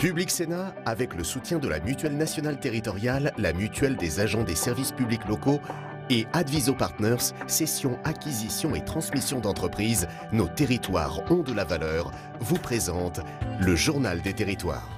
Public Sénat, avec le soutien de la Mutuelle nationale territoriale, la Mutuelle des agents des services publics locaux et Adviso Partners, cession, acquisition et transmission d'entreprises, nos territoires ont de la valeur, vous présente le Journal des territoires.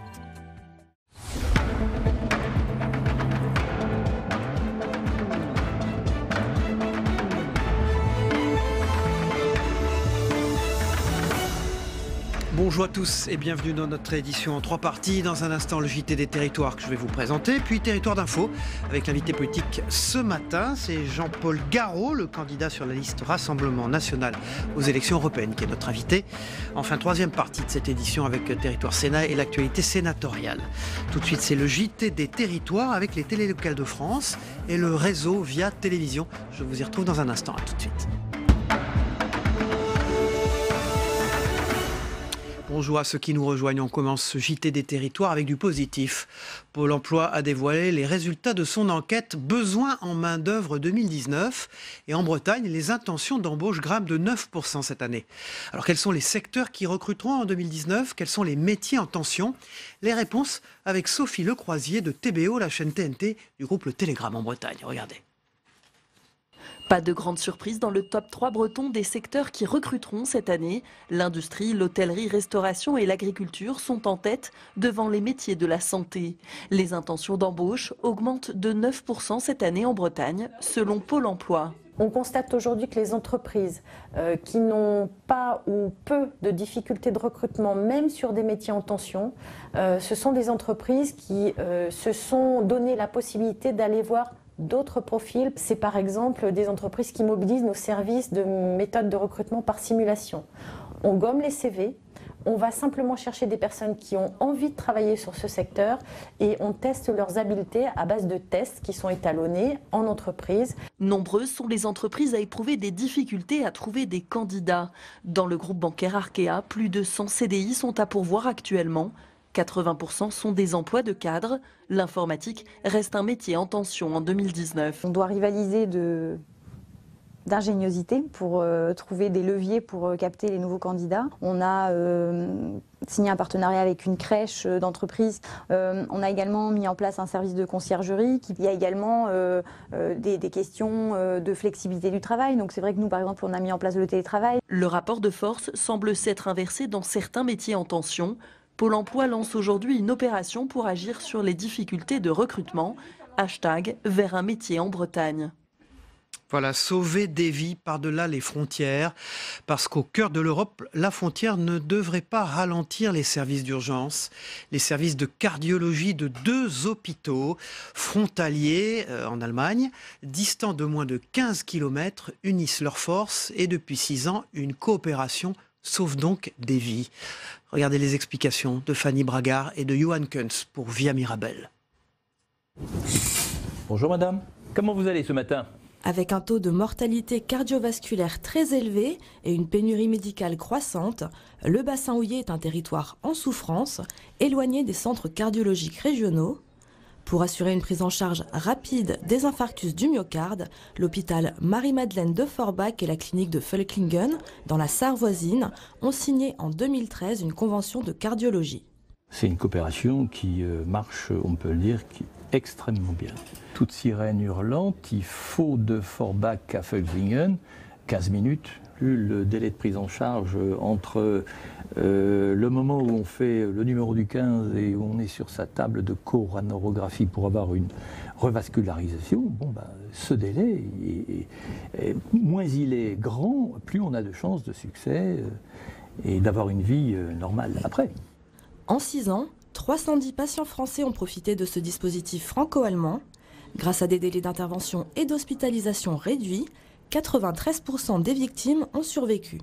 Bonjour à tous et bienvenue dans notre édition en 3 parties. Dans un instant, le JT des territoires que je vais vous présenter, puis Territoire d'info avec l'invité politique ce matin. C'est Jean-Paul Garot, le candidat sur la liste Rassemblement National aux élections européennes, qui est notre invité. Enfin, troisième partie de cette édition avec Territoire Sénat et l'actualité sénatoriale. Tout de suite, c'est le JT des territoires avec les télés locales de France et le réseau via télévision. Je vous y retrouve dans un instant. À tout de suite. Bonjour à ceux qui nous rejoignent. On commence ce JT des territoires avec du positif. Pôle emploi a dévoilé les résultats de son enquête Besoins en main-d'œuvre 2019. Et en Bretagne, les intentions d'embauche grimpent de 9% cette année. Alors quels sont les secteurs qui recruteront en 2019 ? Quels sont les métiers en tension ? Les réponses avec Sophie Lecroisier de TBO, la chaîne TNT du groupe Le Télégramme en Bretagne. Regardez. Pas de grande surprise dans le top 3 breton des secteurs qui recruteront cette année. L'industrie, l'hôtellerie, restauration et l'agriculture sont en tête devant les métiers de la santé. Les intentions d'embauche augmentent de 9% cette année en Bretagne, selon Pôle emploi. On constate aujourd'hui que les entreprises qui n'ont pas ou peu de difficultés de recrutement, même sur des métiers en tension, ce sont des entreprises qui se sont donné la possibilité d'aller voir d'autres profils. C'est par exemple des entreprises qui mobilisent nos services de méthodes de recrutement par simulation. On gomme les CV, on va simplement chercher des personnes qui ont envie de travailler sur ce secteur et on teste leurs habiletés à base de tests qui sont étalonnés en entreprise. Nombreuses sont les entreprises à éprouver des difficultés à trouver des candidats. Dans le groupe bancaire Arkea, plus de 100 CDI sont à pourvoir actuellement. 80% sont des emplois de cadre. L'informatique reste un métier en tension en 2019. On doit rivaliser d'ingéniosité pour trouver des leviers pour capter les nouveaux candidats. On a signé un partenariat avec une crèche d'entreprise. On a également mis en place un service de conciergerie. Il y a également des questions de flexibilité du travail. Donc c'est vrai que nous, par exemple, on a mis en place le télétravail. Le rapport de force semble s'être inversé dans certains métiers en tension. Pôle emploi lance aujourd'hui une opération pour agir sur les difficultés de recrutement. Hashtag vers un métier en Bretagne. Voilà, sauver des vies par-delà les frontières, parce qu'au cœur de l'Europe, la frontière ne devrait pas ralentir les services d'urgence. Les services de cardiologie de 2 hôpitaux frontaliers en Allemagne, distants de moins de 15 km, unissent leurs forces et depuis 6 ans, une coopération sauve donc des vies. Regardez les explications de Fanny Bragard et de Johan Kunz pour Via Mirabel. Bonjour madame, comment vous allez ce matin ? Avec un taux de mortalité cardiovasculaire très élevé et une pénurie médicale croissante, le bassin houillé est un territoire en souffrance, éloigné des centres cardiologiques régionaux. Pour assurer une prise en charge rapide des infarctus du myocarde, l'hôpital Marie-Madeleine de Forbach et la clinique de Völklingen, dans la Sarre voisine, ont signé en 2013 une convention de cardiologie. C'est une coopération qui marche, on peut le dire, extrêmement bien. Toute sirène hurlante, il faut de Forbach à Völklingen 15 minutes. Le délai de prise en charge entre le moment où on fait le numéro du 15 et où on est sur sa table de coronarographie pour avoir une revascularisation, ce délai, moins il est grand, plus on a de chances de succès et d'avoir une vie normale après. En 6 ans, 310 patients français ont profité de ce dispositif franco-allemand. Grâce à des délais d'intervention et d'hospitalisation réduits, 93% des victimes ont survécu.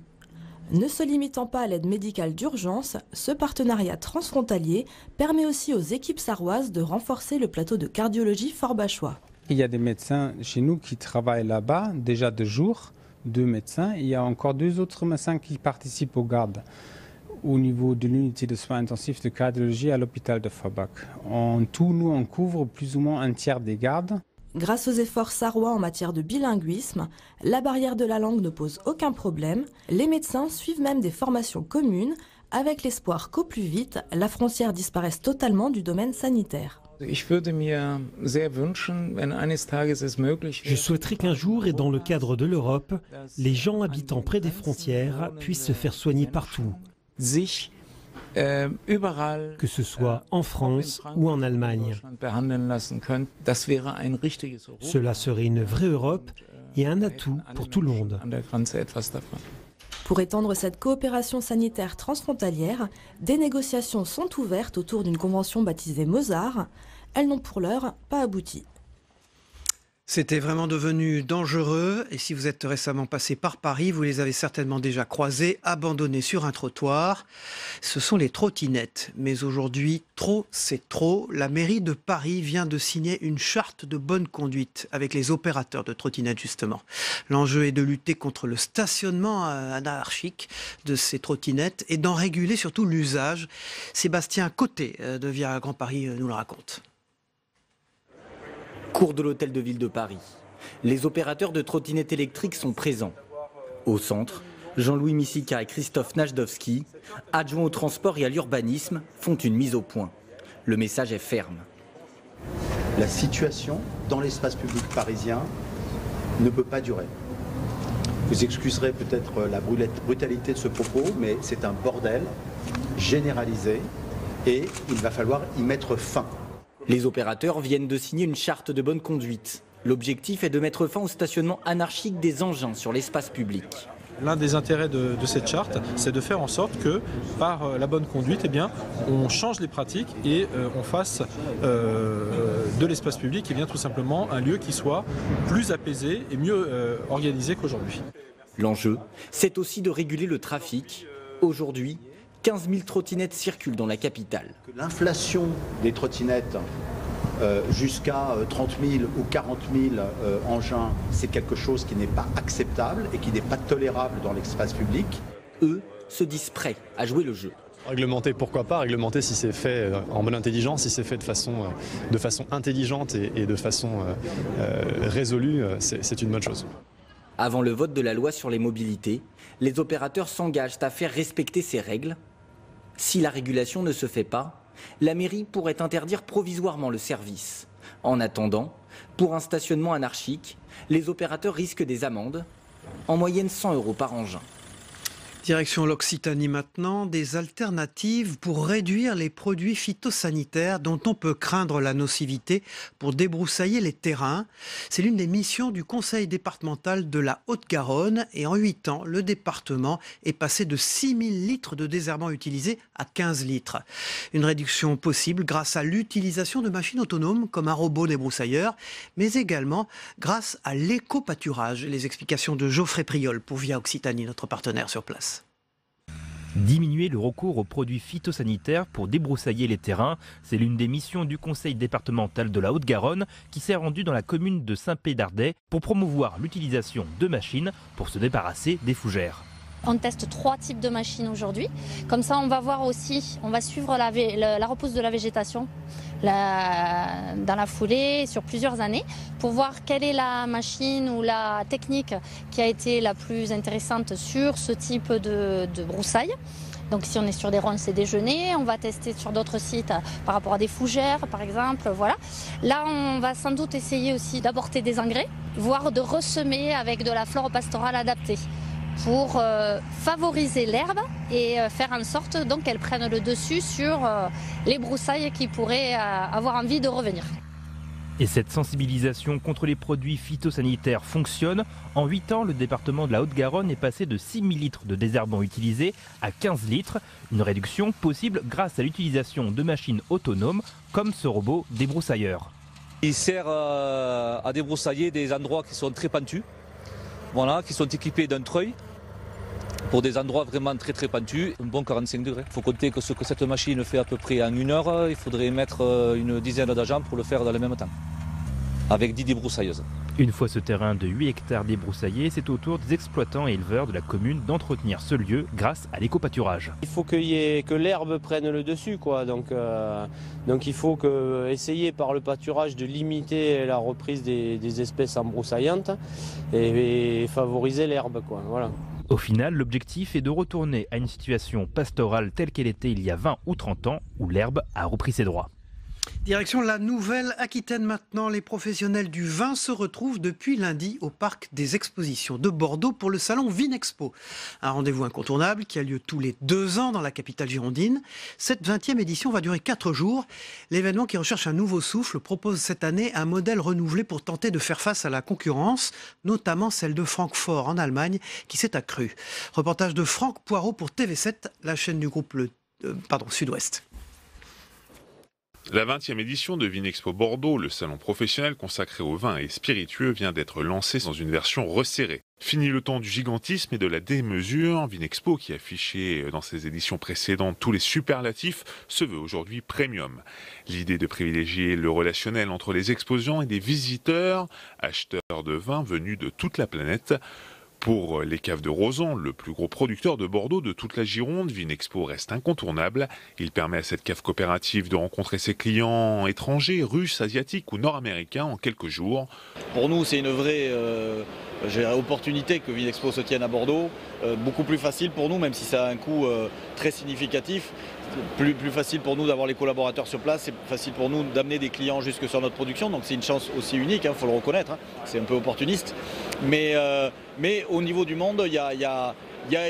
Ne se limitant pas à l'aide médicale d'urgence, ce partenariat transfrontalier permet aussi aux équipes sarroises de renforcer le plateau de cardiologie forbachois. Il y a des médecins chez nous qui travaillent là-bas, déjà de jour, 2 médecins. Il y a encore 2 autres médecins qui participent aux gardes au niveau de l'unité de soins intensifs de cardiologie à l'hôpital de Forbach. En tout, nous, on couvre plus ou moins un tiers des gardes. Grâce aux efforts sarrois en matière de bilinguisme, la barrière de la langue ne pose aucun problème. Les médecins suivent même des formations communes avec l'espoir qu'au plus vite, la frontière disparaisse totalement du domaine sanitaire. Je souhaiterais qu'un jour, et dans le cadre de l'Europe, les gens habitant près des frontières puissent se faire soigner partout, que ce soit en France ou en Allemagne. Cela serait une vraie Europe et un atout pour tout le monde. Pour étendre cette coopération sanitaire transfrontalière, des négociations sont ouvertes autour d'une convention baptisée Mozart. Elles n'ont pour l'heure pas abouti. C'était vraiment devenu dangereux et si vous êtes récemment passé par Paris, vous les avez certainement déjà croisés, abandonnés sur un trottoir. Ce sont les trottinettes. Mais aujourd'hui, trop, c'est trop. La mairie de Paris vient de signer une charte de bonne conduite avec les opérateurs de trottinettes, justement. L'enjeu est de lutter contre le stationnement anarchique de ces trottinettes et d'en réguler surtout l'usage. Sébastien Côté de Via Grand Paris nous le raconte. Cours de l'hôtel de ville de Paris. Les opérateurs de trottinettes électriques sont présents. Au centre, Jean-Louis Missika et Christophe Najdowski, adjoints au transport et à l'urbanisme, font une mise au point. Le message est ferme. La situation dans l'espace public parisien ne peut pas durer. Vous excuserez peut-être la brutalité de ce propos, mais c'est un bordel généralisé et il va falloir y mettre fin. Les opérateurs viennent de signer une charte de bonne conduite. L'objectif est de mettre fin au stationnement anarchique des engins sur l'espace public. L'un des intérêts de cette charte, c'est de faire en sorte que, par la bonne conduite, on change les pratiques et on fasse de l'espace public tout simplement un lieu qui soit plus apaisé et mieux organisé qu'aujourd'hui. L'enjeu, c'est aussi de réguler le trafic. Aujourd'hui, 15 000 trottinettes circulent dans la capitale. L'inflation des trottinettes jusqu'à 30 000 ou 40 000 engins, c'est quelque chose qui n'est pas acceptable et qui n'est pas tolérable dans l'espace public. Eux se disent prêts à jouer le jeu. Réglementer, pourquoi pas. Réglementer si c'est fait en bonne intelligence, si c'est fait de façon intelligente et de façon résolue, c'est une bonne chose. Avant le vote de la loi sur les mobilités, les opérateurs s'engagent à faire respecter ces règles. Si la régulation ne se fait pas, la mairie pourrait interdire provisoirement le service. En attendant, pour un stationnement anarchique, les opérateurs risquent des amendes, en moyenne 100 € par engin. Direction l'Occitanie maintenant, des alternatives pour réduire les produits phytosanitaires dont on peut craindre la nocivité pour débroussailler les terrains. C'est l'une des missions du conseil départemental de la Haute-Garonne et en 8 ans, le département est passé de 6 000 litres de désherbant utilisés à 15 litres. Une réduction possible grâce à l'utilisation de machines autonomes comme un robot débroussailleur, mais également grâce à l'éco-pâturage. Les explications de Geoffrey Priol pour Via Occitanie, notre partenaire sur place. Diminuer le recours aux produits phytosanitaires pour débroussailler les terrains, c'est l'une des missions du conseil départemental de la Haute-Garonne qui s'est rendu dans la commune de Saint-Pé-d'Ardet pour promouvoir l'utilisation de machines pour se débarrasser des fougères. On teste 3 types de machines aujourd'hui. Comme ça, on va voir aussi, on va suivre la repousse de la végétation dans la foulée sur plusieurs années pour voir quelle est la machine ou la technique qui a été la plus intéressante sur ce type de broussailles. Donc si on est sur des ronces et des genêts, on va tester sur d'autres sites par rapport à des fougères par exemple. Voilà. Là on va sans doute essayer aussi d'apporter des engrais, voire de ressemer avec de la flore pastorale adaptée pour favoriser l'herbe et faire en sorte donc qu'elle prenne le dessus sur les broussailles qui pourraient avoir envie de revenir. Et cette sensibilisation contre les produits phytosanitaires fonctionne. En 8 ans, le département de la Haute-Garonne est passé de 6 000 litres de désherbant utilisés à 15 litres. Une réduction possible grâce à l'utilisation de machines autonomes comme ce robot débroussailleur. Il sert à débroussailler des endroits qui sont très pentus, voilà, qui sont équipés d'un treuil. Pour des endroits vraiment très pentus, un bon 45 degrés. Il faut compter que ce que cette machine fait à peu près en 1 heure, il faudrait mettre une dizaine d'agents pour le faire dans le même temps, avec 10 débroussailleuses. Une fois ce terrain de 8 hectares débroussaillé, c'est au tour des exploitants et éleveurs de la commune d'entretenir ce lieu grâce à l'éco-pâturage. Il faut que l'herbe prenne le dessus, quoi. Donc il faut essayer par le pâturage de limiter la reprise des espèces embroussaillantes et favoriser l'herbe, quoi. Voilà. Au final, l'objectif est de retourner à une situation pastorale telle qu'elle était il y a 20 ou 30 ans, où l'herbe a repris ses droits. Direction la Nouvelle-Aquitaine maintenant. Les professionnels du vin se retrouvent depuis lundi au parc des expositions de Bordeaux pour le salon Vinexpo. Un rendez-vous incontournable qui a lieu tous les 2 ans dans la capitale girondine. Cette 20e édition va durer 4 jours. L'événement qui recherche un nouveau souffle propose cette année un modèle renouvelé pour tenter de faire face à la concurrence, notamment celle de Francfort en Allemagne qui s'est accrue. Reportage de Franck Poirot pour TV7, la chaîne du groupe Sud-Ouest. La 20e édition de Vinexpo Bordeaux, le salon professionnel consacré aux vins et spiritueux, vient d'être lancé dans une version resserrée. Fini le temps du gigantisme et de la démesure, Vinexpo, qui affichait dans ses éditions précédentes tous les superlatifs, se veut aujourd'hui premium. L'idée de privilégier le relationnel entre les exposants et des visiteurs, acheteurs de vins venus de toute la planète. Pour les caves de Rozan, le plus gros producteur de Bordeaux de toute la Gironde, Vinexpo reste incontournable. Il permet à cette cave coopérative de rencontrer ses clients étrangers, russes, asiatiques ou nord-américains en quelques jours. Pour nous, c'est une vraie opportunité que Vinexpo se tienne à Bordeaux. Beaucoup plus facile pour nous, même si ça a un coût très significatif. Plus facile pour nous d'avoir les collaborateurs sur place, c'est facile pour nous d'amener des clients jusque sur notre production, donc c'est une chance aussi unique, faut le reconnaître, c'est un peu opportuniste. Mais au niveau du monde, il y a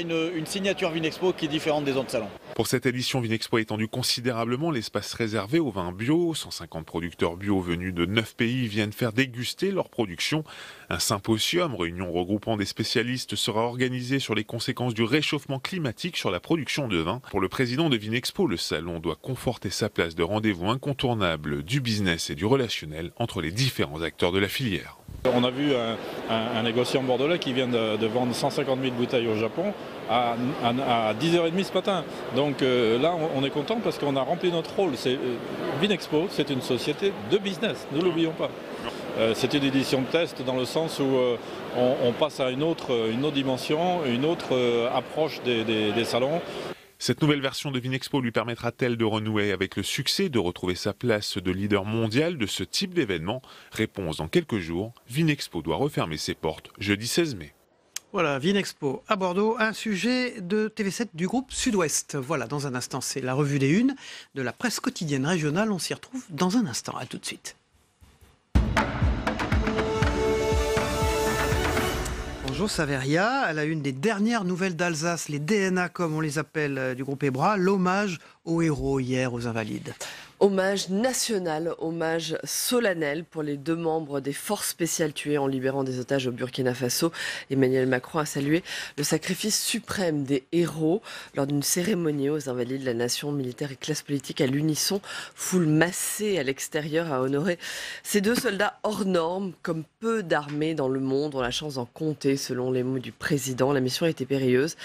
une signature Vinexpo qui est différente des autres salons. Pour cette édition, Vinexpo a étendu considérablement l'espace réservé aux vins bio. 150 producteurs bio venus de 9 pays viennent faire déguster leur production. Un symposium, réunion regroupant des spécialistes, sera organisé sur les conséquences du réchauffement climatique sur la production de vin. Pour le président de Vinexpo, le salon doit conforter sa place de rendez-vous incontournable du business et du relationnel entre les différents acteurs de la filière. On a vu un négociant bordelais qui vient de vendre 150 000 bouteilles au Japon à 10h30 ce matin. Donc là, on est content parce qu'on a rempli notre rôle. Vinexpo, c'est une société de business, ne l'oublions pas. C'est une édition de test dans le sens où on passe à une autre dimension, une autre approche des salons. Cette nouvelle version de Vinexpo lui permettra-t-elle de renouer avec le succès, de retrouver sa place de leader mondial de ce type d'événement? Réponse dans quelques jours. Vinexpo doit refermer ses portes jeudi 16 mai. Voilà, Vinexpo à Bordeaux, un sujet de TV7 du groupe Sud-Ouest. Voilà, dans un instant, c'est la revue des unes de la presse quotidienne régionale. On s'y retrouve dans un instant. À tout de suite. Bonjour Saveria, à la une des dernières nouvelles d'Alsace, les DNA comme on les appelle du groupe Ebra, l'hommage aux héros hier aux Invalides. Hommage national, hommage solennel pour les 2 membres des forces spéciales tués en libérant des otages au Burkina Faso. Emmanuel Macron a salué le sacrifice suprême des héros lors d'une cérémonie aux Invalides. La nation militaire et classe politique à l'unisson, foule massée à l'extérieur à honorer ces 2 soldats hors normes, comme peu d'armées dans le monde ont la chance d'en compter, selon les mots du président. La mission a été périlleuse,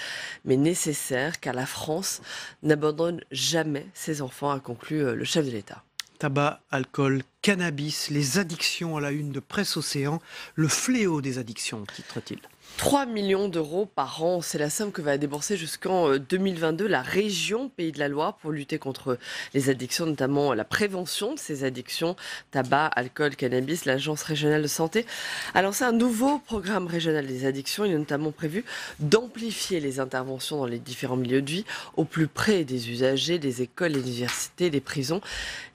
mais nécessaire, car la France n'abandonne jamais ses enfants, a conclu le chef de l'État. Tabac, alcool, cannabis, les addictions à la une de Presse Océan, le fléau des addictions, titre-t-il. 3 millions d'euros par an, c'est la somme que va débourser jusqu'en 2022 la région Pays de la Loire pour lutter contre les addictions, notamment la prévention de ces addictions, tabac, alcool, cannabis. L'Agence régionale de santé a lancé un nouveau programme régional des addictions. Il est notamment prévu d'amplifier les interventions dans les différents milieux de vie, au plus près des usagers, des écoles, les universités, les prisons,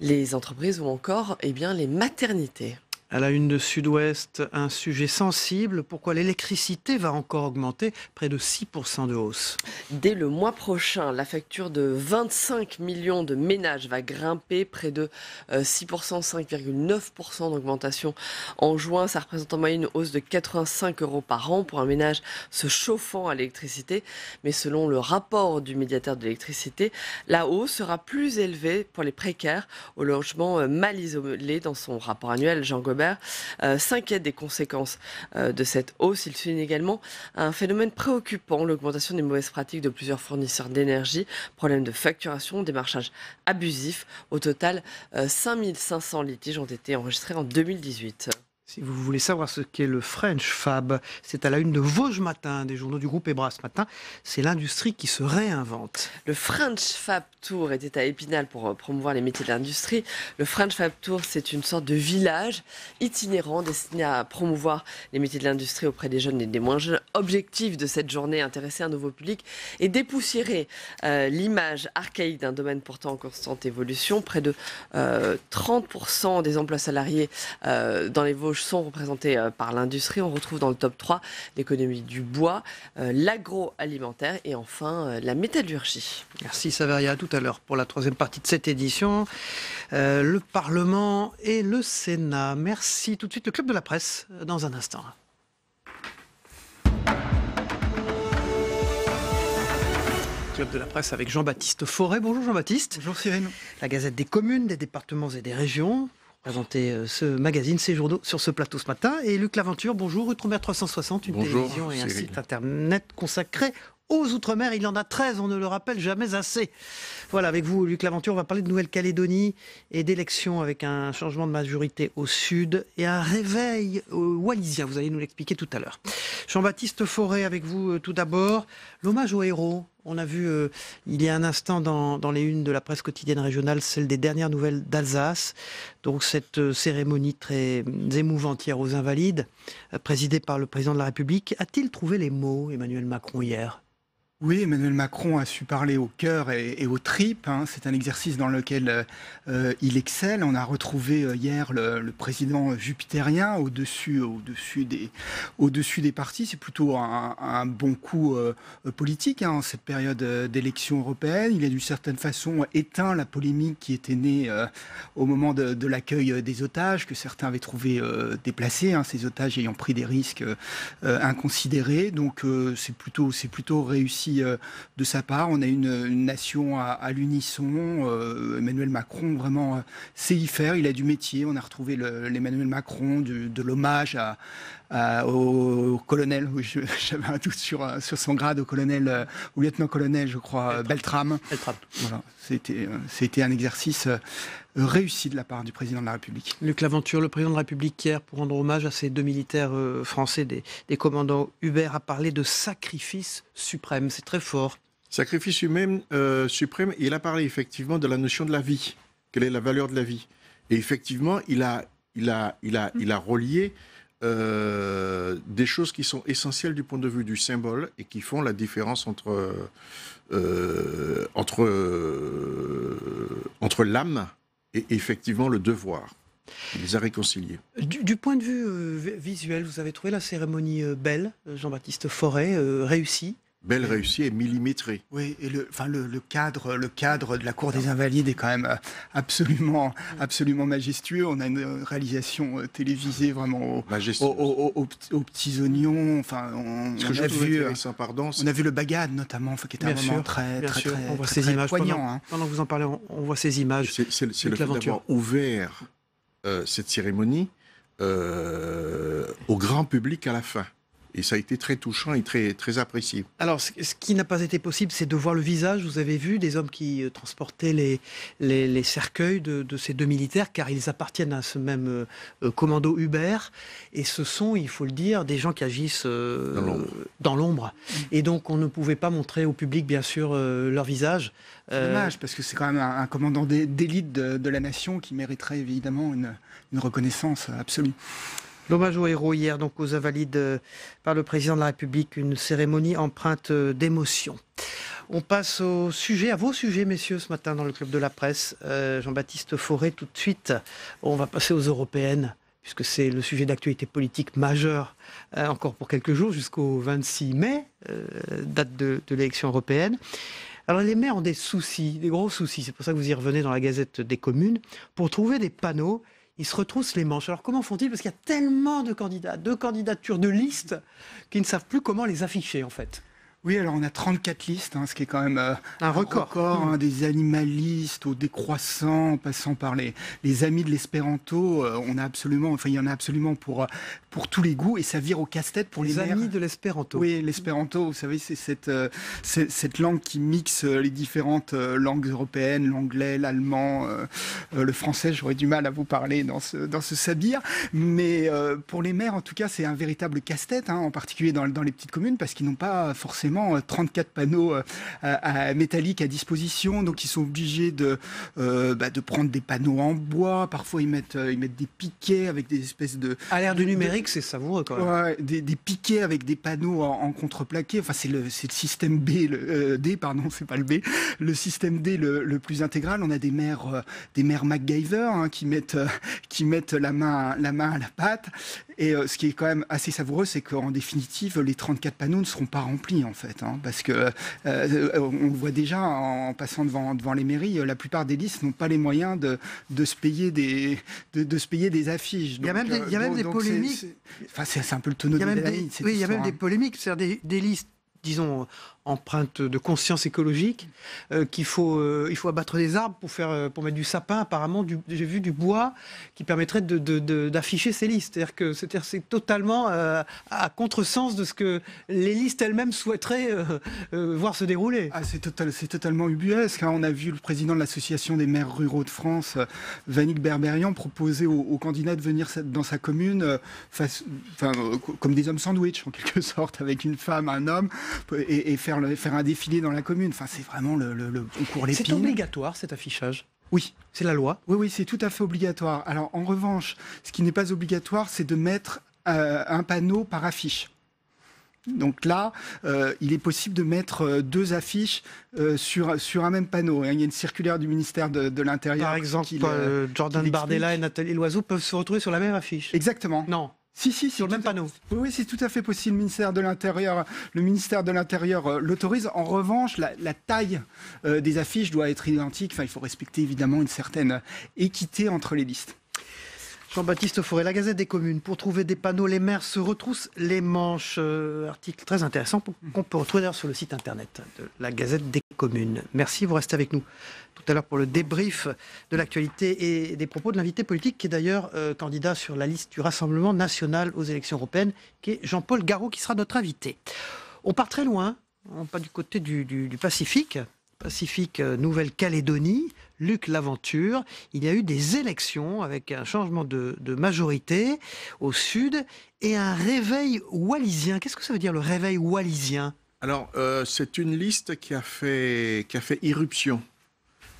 les entreprises ou encore les maternités. À la une de Sud-Ouest, un sujet sensible. Pourquoi l'électricité va encore augmenter, près de 6% de hausse. Dès le mois prochain, la facture de 25 millions de ménages va grimper, près de 6%, 5,9% d'augmentation en juin. Ça représente en moyenne une hausse de 85 € par an pour un ménage se chauffant à l'électricité. Mais selon le rapport du médiateur de l'électricité, la hausse sera plus élevée pour les précaires au logement mal isolé. Dans son rapport annuel, Jean Gobert s'inquiète des conséquences de cette hausse. Il souligne également un phénomène préoccupant, l'augmentation des mauvaises pratiques de plusieurs fournisseurs d'énergie, problème de facturation, démarchage abusif. Au total, 5500 litiges ont été enregistrés en 2018. Si vous voulez savoir ce qu'est le French Fab, c'est à la une de Vosges Matin, des journaux du groupe Ebra ce matin. C'est l'industrie qui se réinvente. Le French Fab Tour était à Épinal pour promouvoir les métiers de l'industrie. Le French Fab Tour, c'est une sorte de village itinérant destiné à promouvoir les métiers de l'industrie auprès des jeunes et des moins jeunes. Objectif de cette journée, intéresser un nouveau public et dépoussiérer l'image archaïque d'un domaine pourtant en constante évolution. Près de 30% des emplois salariés dans les Vosges sont représentés par l'industrie. On retrouve dans le top 3 l'économie du bois, l'agroalimentaire et enfin la métallurgie. Merci Saveria, à tout à l'heure pour la troisième partie de cette édition. Le Parlement et le Sénat. Merci. Tout de suite le Club de la Presse dans un instant. Club de la Presse avec Jean-Baptiste Forêt. Bonjour Jean-Baptiste. Bonjour Cyril. La Gazette des communes, des départements et des régions. Présenter ce magazine, ces journaux sur ce plateau ce matin. Et Luc Laventure, bonjour. Outre-mer 360, une télévision et un site internet consacré aux Outre-mer. Il y en a 13, on ne le rappelle jamais assez. Voilà, avec vous, Luc Laventure, on va parler de Nouvelle-Calédonie et d'élections avec un changement de majorité au sud et un réveil wallisien. Vous allez nous l'expliquer tout à l'heure. Jean-Baptiste Forêt, avec vous tout d'abord. L'hommage aux héros. On a vu il y a un instant dans les unes de la presse quotidienne régionale celle des dernières nouvelles d'Alsace. Donc cette cérémonie très émouvante hier aux Invalides, présidée par le président de la République. A-t-il trouvé les mots, Emmanuel Macron, hier ? Oui, Emmanuel Macron a su parler au cœur et aux tripes. C'est un exercice dans lequel il excelle. On a retrouvé hier le président jupitérien au-dessus des partis. C'est plutôt un bon coup politique en cette période d'élection européenne. Il a d'une certaine façon éteint la polémique qui était née au moment de l'accueil des otages, que certains avaient trouvé déplacés, ces otages ayant pris des risques inconsidérés. Donc c'est plutôt réussi de sa part. On a une nation à l'unisson. Emmanuel Macron vraiment sait y faire. Il a du métier. On a retrouvé l'Emmanuel Macron de l'hommage au colonel. Oui, j'avais un doute sur son grade, au colonel, au lieutenant-colonel, je crois, Beltrame. Voilà. C'était un exercice réussi de la part du président de la République. Luc Laventure, le président de la République hier, pour rendre hommage à ces deux militaires français, des commandants Hubert, a parlé de sacrifice suprême. C'est très fort. Sacrifice suprême, il a parlé effectivement de la notion de la vie. Quelle est la valeur de la vie? Et effectivement, il a relié des choses qui sont essentielles du point de vue du symbole et qui font la différence entre l'âme et effectivement le devoir. Il les a réconciliés. Du point de vue visuel, vous avez trouvé la cérémonie belle, Jean-Baptiste Forêt, réussie? Belle, réussie et millimétrée. Oui, et le cadre de la Cour des Invalides est quand même absolument majestueux. On a une réalisation télévisée vraiment aux petits oignons. Enfin, on a vu le Bagad notamment, qui était un moment très on voit ces images poignant. Pendant que vous en parlez, on voit ces images. C'est le fait d'avoir ouvert cette cérémonie au grand public à la fin. Et ça a été très touchant et très, très apprécié. Alors, ce qui n'a pas été possible, c'est de voir le visage. Vous avez vu des hommes qui transportaient les cercueils de ces deux militaires, car ils appartiennent à ce même commando Hubert. Et ce sont, il faut le dire, des gens qui agissent dans l'ombre. Et donc, on ne pouvait pas montrer au public, bien sûr, leur visage. C'est dommage, parce que c'est quand même un commandant d'élite de la nation qui mériterait évidemment une reconnaissance absolue. L'hommage aux héros hier, donc aux Invalides, par le président de la République, une cérémonie empreinte d'émotion. On passe à vos sujets, messieurs, ce matin dans le Club de la Presse. Jean-Baptiste Forêt, tout de suite, on va passer aux européennes, puisque c'est le sujet d'actualité politique majeur, encore pour quelques jours, jusqu'au 26 mai, date de l'élection européenne. Alors les maires ont des soucis, des gros soucis, c'est pour ça que vous y revenez dans la Gazette des communes, pour trouver des panneaux. Ils se retroussent les manches. Alors comment font-ils? Parce qu'il y a tellement de candidats, de candidatures, de listes, qu'ils ne savent plus comment les afficher en fait. Oui, alors on a 34 listes, ce qui est quand même un record. Des animalistes aux décroissants, en passant par les amis de l'espéranto. Il y en a absolument pour tous les goûts, et ça vire au casse-tête pour les amis de l'espéranto. Oui, l'espéranto, vous savez, c'est cette langue qui mixe les différentes langues européennes, l'anglais, l'allemand, le français. J'aurais du mal à vous parler dans ce sabir, mais pour les maires, en tout cas, c'est un véritable casse-tête, en particulier dans les petites communes, parce qu'ils n'ont pas forcément 34 panneaux métalliques à disposition, donc ils sont obligés de prendre des panneaux en bois. Parfois ils mettent des piquets avec des espèces de... À l'ère du numérique, c'est savoureux quand même. Ouais, des piquets avec des panneaux en contreplaqué. Enfin, c'est le système D, c'est pas le B, le système D le plus intégral. On a des maires MacGyver qui mettent la main à la pâte. Et ce qui est quand même assez savoureux, c'est qu'en définitive, les 34 panneaux ne seront pas remplis, en fait. Parce que on le voit déjà en passant devant les mairies, la plupart des listes n'ont pas les moyens de se payer des affiches. Il y a même des polémiques. C'est un peu le tonneau de Delahaye. Oui, il y a même des polémiques, c'est-à-dire des listes, disons, empreinte de conscience écologique, il faut abattre des arbres pour mettre du sapin, apparemment j'ai vu du bois qui permettrait d'afficher ces listes. C'est-à-dire c'est totalement à contresens de ce que les listes elles-mêmes souhaiteraient voir se dérouler. C'est totalement ubuesque. On a vu le président de l'association des maires ruraux de France, Vanik Berberian, proposer aux candidats de venir dans sa commune comme des hommes sandwich, en quelque sorte, avec une femme, un homme, et faire un défilé dans la commune. C'est vraiment le concours l'épine. C'est obligatoire, cet affichage? Oui. C'est la loi? Oui, c'est tout à fait obligatoire. Alors, en revanche, ce qui n'est pas obligatoire, c'est de mettre un panneau par affiche. Donc là, il est possible de mettre 2 affiches sur un même panneau. Il y a une circulaire du ministère de l'Intérieur. Par exemple, Jordan Bardella et Nathalie Loiseau peuvent se retrouver sur la même affiche? Exactement. Non. Si, sur le même panneau. Oui, c'est tout à fait possible. Le ministère de l'Intérieur l'autorise. En revanche, la taille des affiches doit être identique. Il faut respecter évidemment une certaine équité entre les listes. Jean-Baptiste Fauré, la Gazette des communes. Pour trouver des panneaux, les maires se retroussent les manches. Article très intéressant qu'on peut retrouver d'ailleurs sur le site internet de la Gazette des communes. Merci, vous restez avec nous tout à l'heure pour le débrief de l'actualité et des propos de l'invité politique qui est d'ailleurs candidat sur la liste du Rassemblement national aux élections européennes, qui est Jean-Paul Garot, qui sera notre invité. On part très loin, on part du côté du Pacifique, Nouvelle-Calédonie. Luc Laventure, il y a eu des élections avec un changement de majorité au sud et un réveil wallisien. Qu'est-ce que ça veut dire, le réveil wallisien? Alors, c'est une liste qui a fait irruption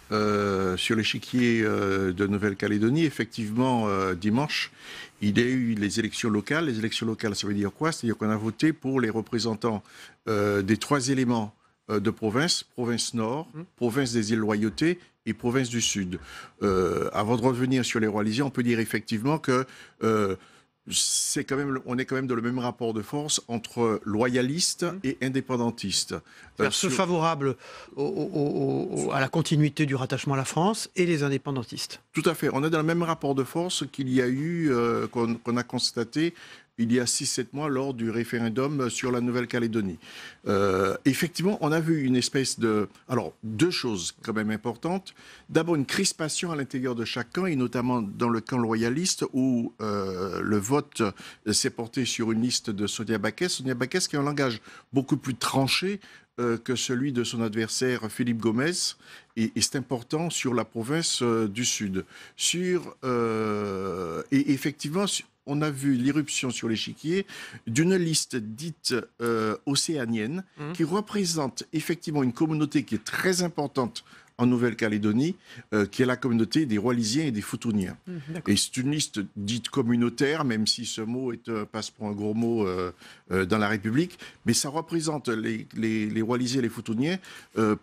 sur l'échiquier de Nouvelle-Calédonie. Effectivement, dimanche, il y a eu les élections locales. Les élections locales, ça veut dire quoi? C'est-à-dire qu'on a voté pour les représentants des 3 éléments de province Nord, province des îles Loyauté et province du Sud. Avant de revenir sur les Wallisiens, on peut dire effectivement que on est quand même dans le même rapport de force entre loyalistes et indépendantistes. Ceux favorables à la continuité du rattachement à la France et les indépendantistes. Tout à fait. On est dans le même rapport de force qu'il y a eu, qu'on a constaté il y a 6-7 mois lors du référendum sur la Nouvelle-Calédonie. Effectivement, on a vu une espèce de... Alors, 2 choses quand même importantes. D'abord, une crispation à l'intérieur de chaque camp, et notamment dans le camp loyaliste, où le vote s'est porté sur une liste de Sonia Backès. Sonia Backès qui a un langage beaucoup plus tranché que celui de son adversaire Philippe Gomez, et c'est important sur la province du Sud. Et effectivement... On a vu l'irruption sur l'échiquier d'une liste dite océanienne qui représente effectivement une communauté qui est très importante en Nouvelle-Calédonie, qui est la communauté des Wallisiens et des Futuniens. Et c'est une liste dite communautaire, même si ce mot passe pour un gros mot dans la République, mais ça représente les Wallisiens et les Futuniens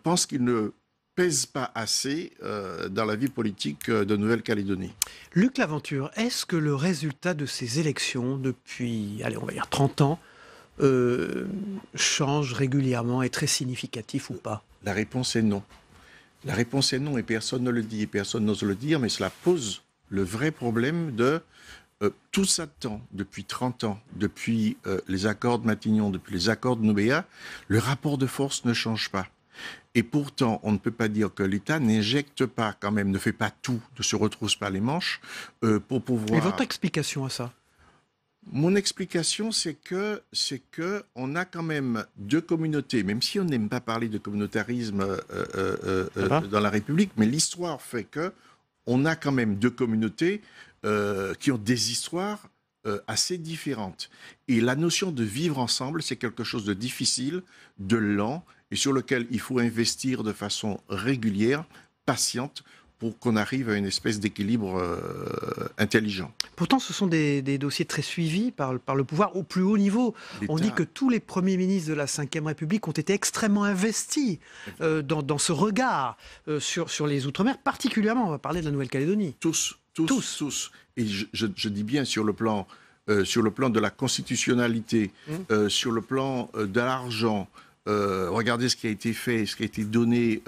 pensent qu'ils ne pèse pas assez dans la vie politique de Nouvelle-Calédonie. Luc Laventure, est-ce que le résultat de ces élections depuis, on va dire 30 ans, change régulièrement, est très significatif ou pas? La réponse est non. La réponse est non, et personne ne le dit, et personne n'ose le dire, mais cela pose le vrai problème de tout ça temps, depuis 30 ans, depuis les accords de Matignon, depuis les accords de Nouméa, le rapport de force ne change pas. Et pourtant, on ne peut pas dire que l'État n'injecte pas quand même, ne fait pas tout, ne se retrousse pas les manches pour pouvoir... Et votre explication à ça? Mon explication, c'est que on a quand même deux communautés, même si on n'aime pas parler de communautarisme dans la République, mais l'histoire fait que on a quand même deux communautés qui ont des histoires assez différentes. Et la notion de vivre ensemble, c'est quelque chose de difficile, de lent, et sur lequel il faut investir de façon régulière, patiente, pour qu'on arrive à une espèce d'équilibre intelligent. Pourtant, ce sont des dossiers très suivis par le pouvoir au plus haut niveau. On dit que tous les premiers ministres de la Ve République ont été extrêmement investis dans ce regard sur les Outre-mer, particulièrement, on va parler de la Nouvelle-Calédonie. Tous. Et je dis bien sur le plan de la constitutionnalité, sur le plan de l'argent. Regardez ce qui a été fait, ce qui a été donné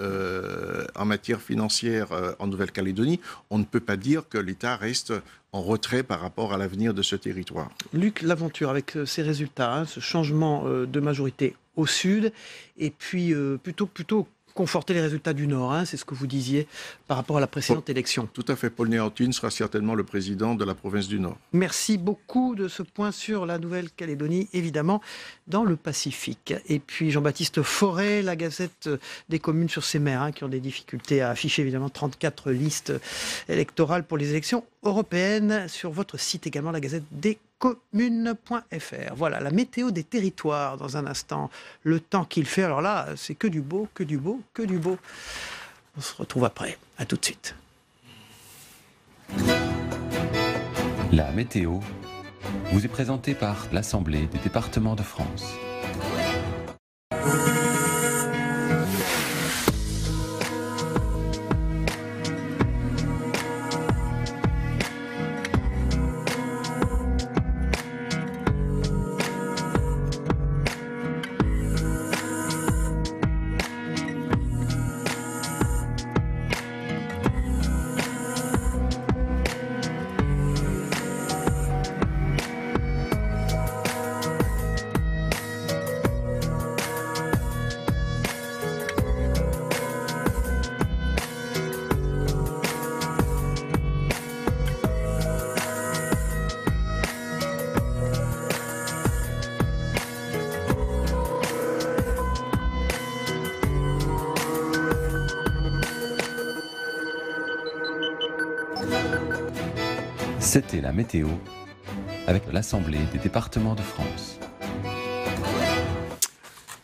en matière financière en Nouvelle-Calédonie. On ne peut pas dire que l'État reste en retrait par rapport à l'avenir de ce territoire. Luc Laventure, avec ces résultats, ce changement de majorité au sud, et puis plutôt conforter les résultats du Nord, c'est ce que vous disiez par rapport à la précédente élection. Tout à fait. Paul Néantine sera certainement le président de la province du Nord. Merci beaucoup de ce point sur la Nouvelle-Calédonie, évidemment, dans le Pacifique. Et puis Jean-Baptiste Forêt, la Gazette des communes sur ces mers, qui ont des difficultés à afficher évidemment 34 listes électorales pour les élections européennes. Sur votre site également, la Gazette des communes.fr. Voilà, la météo des territoires dans un instant. Le temps qu'il fait, alors là, c'est que du beau, que du beau, que du beau. On se retrouve après. À tout de suite. La météo vous est présentée par l'Assemblée des départements de France. C'était la météo avec l'Assemblée des départements de France.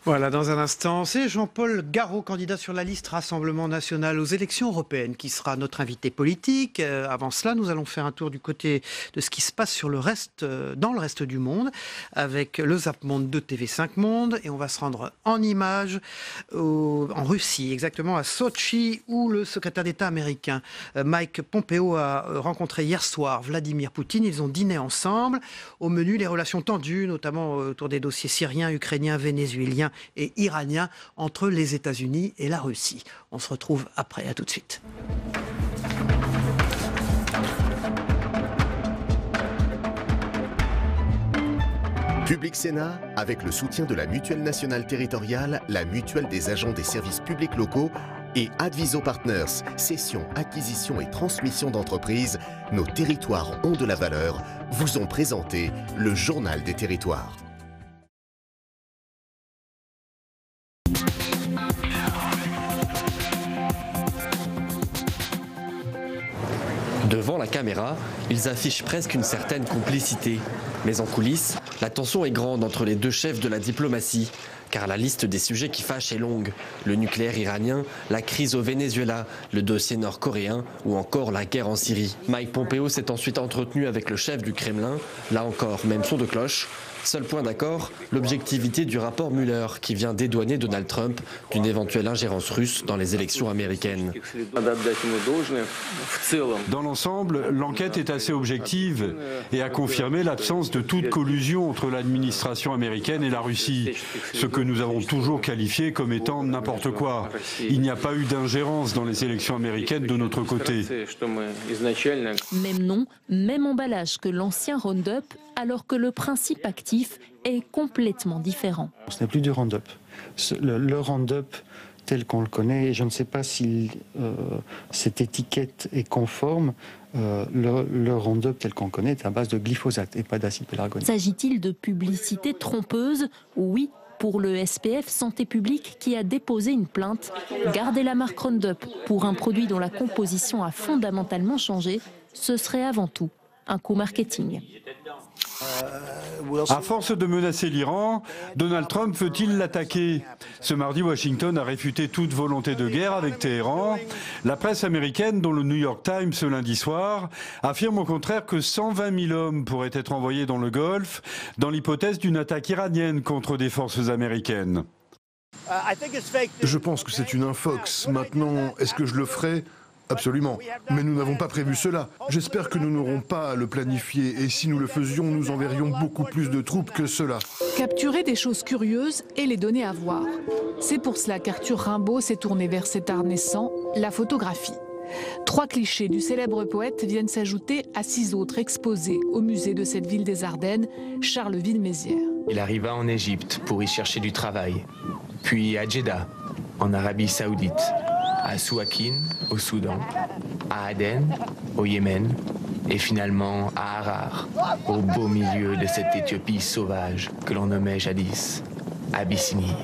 Voilà, dans un instant, c'est Jean-Paul Garot, candidat sur la liste Rassemblement National aux élections européennes, qui sera notre invité politique. Avant cela, nous allons faire un tour du côté de ce qui se passe dans le reste du monde, avec le Zap Monde de TV5 Monde. Et on va se rendre en images en Russie, exactement à Sotchi, où le secrétaire d'État américain Mike Pompeo a rencontré hier soir Vladimir Poutine. Ils ont dîné ensemble. Au menu, les relations tendues, notamment autour des dossiers syriens, ukrainiens, vénézuéliens et iranien entre les États-Unis et la Russie. On se retrouve après, à tout de suite. Public Sénat, avec le soutien de la Mutuelle Nationale Territoriale, la Mutuelle des agents des services publics locaux et Adviso Partners, cession, acquisition et transmission d'entreprises, nos territoires ont de la valeur, vous ont présenté le Journal des territoires. Devant la caméra, ils affichent presque une certaine complicité. Mais en coulisses, la tension est grande entre les deux chefs de la diplomatie. Car la liste des sujets qui fâchent est longue. Le nucléaire iranien, la crise au Venezuela, le dossier nord-coréen ou encore la guerre en Syrie. Mike Pompeo s'est ensuite entretenu avec le chef du Kremlin. Là encore, même son de cloche. Seul point d'accord, l'objectivité du rapport Mueller qui vient dédouaner Donald Trump d'une éventuelle ingérence russe dans les élections américaines. Dans l'ensemble, l'enquête est assez objective et a confirmé l'absence de toute collusion entre l'administration américaine et la Russie, ce que nous avons toujours qualifié comme étant n'importe quoi. Il n'y a pas eu d'ingérence dans les élections américaines de notre côté. Même nom, même emballage que l'ancien Roundup, alors que le principe actif est complètement différent. Ce n'est plus du Roundup. Le Roundup tel qu'on le connaît, et je ne sais pas si cette étiquette est conforme, le Roundup tel qu'on connaît est à base de glyphosate et pas d'acide pélargonique. S'agit-il de publicité trompeuse? Oui, pour le SPF Santé publique qui a déposé une plainte. Garder la marque Roundup pour un produit dont la composition a fondamentalement changé, ce serait avant tout un coup marketing. À force de menacer l'Iran, Donald Trump veut-il l'attaquer? Ce mardi, Washington a réfuté toute volonté de guerre avec Téhéran. La presse américaine, dont le New York Times ce lundi soir, affirme au contraire que 120 000 hommes pourraient être envoyés dans le Golfe dans l'hypothèse d'une attaque iranienne contre des forces américaines. Je pense que c'est une infox. Maintenant, est-ce que je le ferai ? Absolument. Mais nous n'avons pas prévu cela. J'espère que nous n'aurons pas à le planifier. Et si nous le faisions, nous enverrions beaucoup plus de troupes que cela. Capturer des choses curieuses et les donner à voir. C'est pour cela qu'Arthur Rimbaud s'est tourné vers cet art naissant, la photographie. 3 clichés du célèbre poète viennent s'ajouter à 6 autres exposés au musée de cette ville des Ardennes, Charleville-Mézières. Il arriva en Égypte pour y chercher du travail, puis à Jeddah, en Arabie Saoudite, à Souakin, au Soudan, à Aden, au Yémen, et finalement à Harar, au beau milieu de cette Éthiopie sauvage que l'on nommait jadis Abyssinie.